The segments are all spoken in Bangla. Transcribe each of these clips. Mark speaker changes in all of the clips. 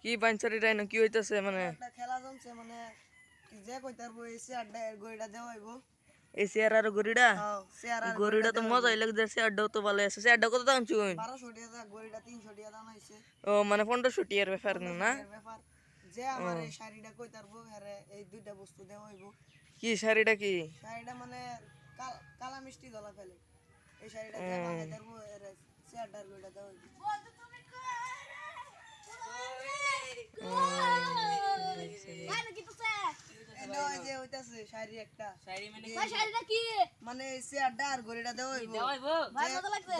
Speaker 1: কি বাইনসারি রাইনো কি হইতাছে মানে
Speaker 2: একটা খেলা জমছে মানে যে কইতার বই এসে আড্ডা গইড়া দেওয়া হইব
Speaker 1: এই চেয়ার আর গরিডা
Speaker 2: হ্যাঁ চেয়ার আর
Speaker 1: গরিডা তো মজাই লাগছে চেয়ারটাও তো ভালো আছে চেয়ারটা কত দাম চুন
Speaker 2: 1200 টাকা গইড়া 300 টাকা দাম হইছে
Speaker 1: ও মানে 1500 টিয়ার ব্যাপার না
Speaker 2: এর ব্যাপার যে আমার এই শাড়িটা কইতার বই আরে এই দুইটা বস্তু দেওয়া হইব
Speaker 1: কি শাড়িটা কি
Speaker 2: শাড়িটা মানে কালা মিষ্টি গলা ফেলে এই শাড়িটা যে বানাইতার বই এর চেয়ারটার গইড়া দেওয়া হইব মানে চেয়ারটা আর গড়িটা দেওয়া হইব ভাই মজা লাগছে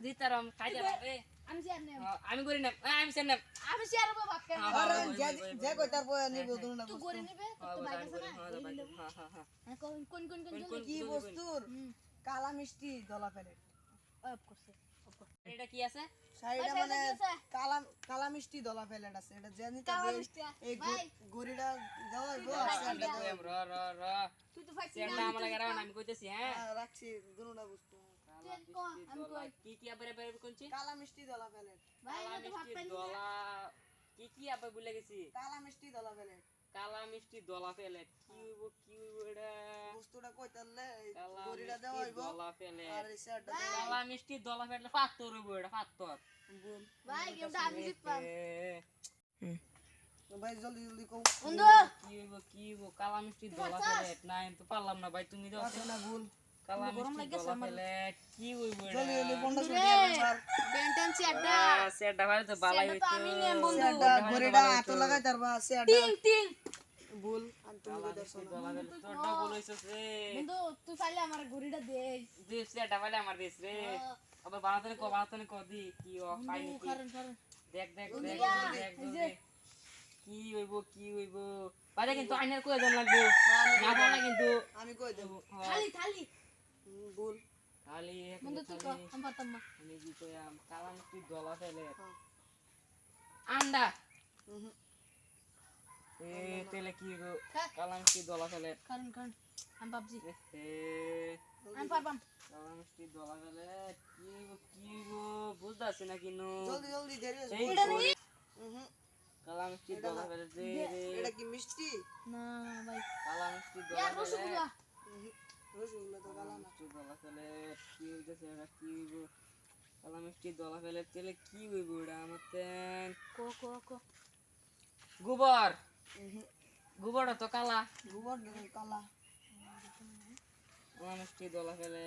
Speaker 2: দিতারাম খাইতে পারবে আমি গড়ি না আমি চেয়ার না আমি চেয়ার উপর ভাত খাই আরে যে কইতার পয় নিব তুমি না তুই গড়ি নিবে তো ভাই আছে না হ্যাঁ কোন কি বস্তুর কালা মিষ্টি দলা প্যালেট অফ করছে এটা কি আছে শাড়িটা মানে কালা মিষ্টি দলা প্যালেট আছে এটা জানি তো এই গড়িটা দেওয়া হইব র তুই তো ভাই চেয়ারটা আমার লাগাও না আমি কইতেছি হ্যাঁ রাখছি দুনোটা বস্তু কি কি আবার কোনছি কালা মিষ্টি দলা প্যালেট কালা মিষ্টি দলা কি আবার ভুলে গেছি কালা মিষ্টি দলা প্যালেট কি এটা বস্তুটা কইতালে গড়িটা দেওয়া হইব দলা প্যালেট আর এই চেয়ারটা কালা মিষ্টি দলা প্যালেট পাত্তর হইব এটা পাত্তর ভাই গেমটা আমি জিতলাম ভাই জলদি কও বন্ধু কি হইব কালা মিষ্টি দলা প্যালেট না আমি তো পারলাম না ভাই তুমি দাও না ভুল কালা মিষ্টি দলা প্যালেট কি হইব এটা জলদি 1500 টাকা বেন্টেন চেয়ারটা ভাই তো ভালোই হইতো আমি নেম বন্ধু চেয়ারটা গড়িটা আটো লাগাই তারবা চেয়ারটা টিং ভুল আর তুমি কইতাছ না তোরটা ভুল হইছস রে বন্ধু তুই পাইলে আমার গড়িটা দে চেয়ারটা পাইলে আমার দিস রে আবার বানাতনে কো দি কি ও পাইনি কি দেখ কি হইব বাজে কিন্তু আইনার কই জন লাগবে না বলা কিন্তু আমি কই দেব থালি ভুল থালি বন্ধু তুই কো আমি পারতাম না আমি কি কইয়াম কালা মিষ্টি দলা ফেলে আন্ডা এ তেলে কি গো কালা মিষ্টি দলা ফেলে কারণ আমি বাবজি আমি পারবাম কালা মিষ্টি দলা ফেলে কি গো বুঝতাছ না কিনো জলদি দেরি হইছে এটা নেই কালা মিষ্টি দলা ফেলে দে এটা কি মিষ্টি না ভাই কালা মিষ্টি দলা ফেলে রসগোল্লা তো কালা মিষ্টি দলা ফেলে কি হইতাছে এটা কি হইব কালা মিষ্টি দলা ফেলে তেলে কি হইব এটা আমাতেন কো গোবর তো কালা কালা কালা মিষ্টি দলা ফেলে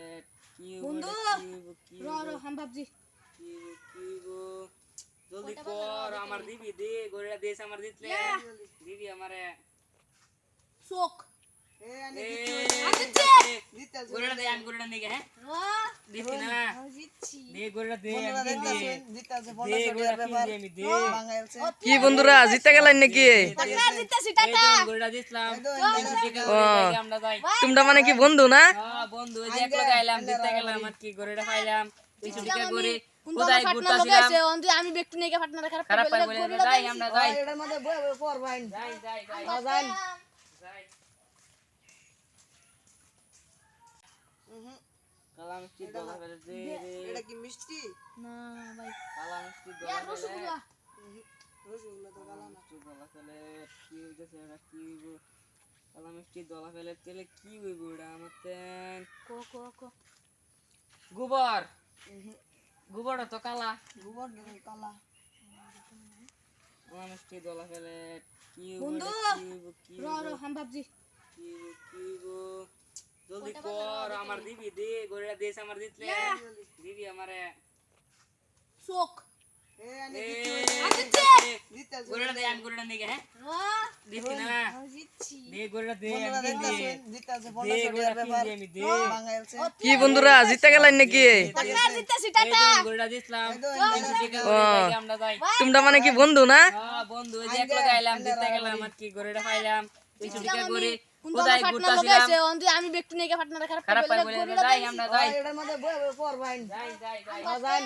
Speaker 2: কি বন্ধু র হাম বাবজি কি জলদি কর আমার দিবি দে গড়িটা দেশ আমার দিতলে দিবি আমারে শোক এ আনি দিতে গড়িটা দে আমি গড়িটা নিগে হ্যাঁ দিতি না দে গড়িটা দে দিতাছে 1500 টাকা ব্যাপার
Speaker 1: কি বন্ধুরা জিতে গেলেন নাকি
Speaker 2: জিততাছি টাটা গড়িটা দিছলাম আমরা যাই
Speaker 1: তোমরা মানে কি বন্ধু না
Speaker 2: হ্যাঁ বন্ধু এই যে এক লাগাইলাম দিতে গেলাম আর কি গড়িটা পাইলাম কিছু টাকা করে কোথায় ঘুরতাছিলাম আমি ব্যক্তি নেকে ফাটনা খারাপ বলে যাই আমরা যাই এটার মধ্যে বই পর ভাই যাই কালা মিষ্টি দলা ফেলে দে এটা কি মিষ্টি না ভাই কালা মিষ্টি দলা ফেলে রসগোল্লা তো কালা মিষ্টি দলা ফেলে কি হইতাছে এটা কি হইব কালা মিষ্টি দলা ফেলে তেলে কি হইব এটা আমাতেন কো গোবর তো কালা কালা কালা মিষ্টি দলা ফেলে কি বন্ধু র হাম বাবজি কি জলদি কর আমার দিবি দে গড়িটা দেশ আমার দিতলে দিবি আমারে শোক এ আনি দিতে গড়িটা দে আমি গড়িটা নিগে হ্যাঁ দিতি না দে গড়িটা দে দিতাছে 1500 টাকা ব্যাপার
Speaker 1: কি বন্ধুরা জিতে গেলেন নাকি
Speaker 2: জিততাছি টাটা গড়িটা দিছলাম আমরা যাই
Speaker 1: তোমরা মানে কি বন্ধু না
Speaker 2: হ্যাঁ বন্ধু এই যে এক লাগাইলাম দিতে গেলাম আর কি গড়িটা পাইলাম কিছু টাকা করে কোথায় ঘুরতাছিলাম আমি ব্যক্তি নেকে ফাটনা খারাপ বলে যাই আমরা যাই এটার মধ্যে বই পর ভাই যাই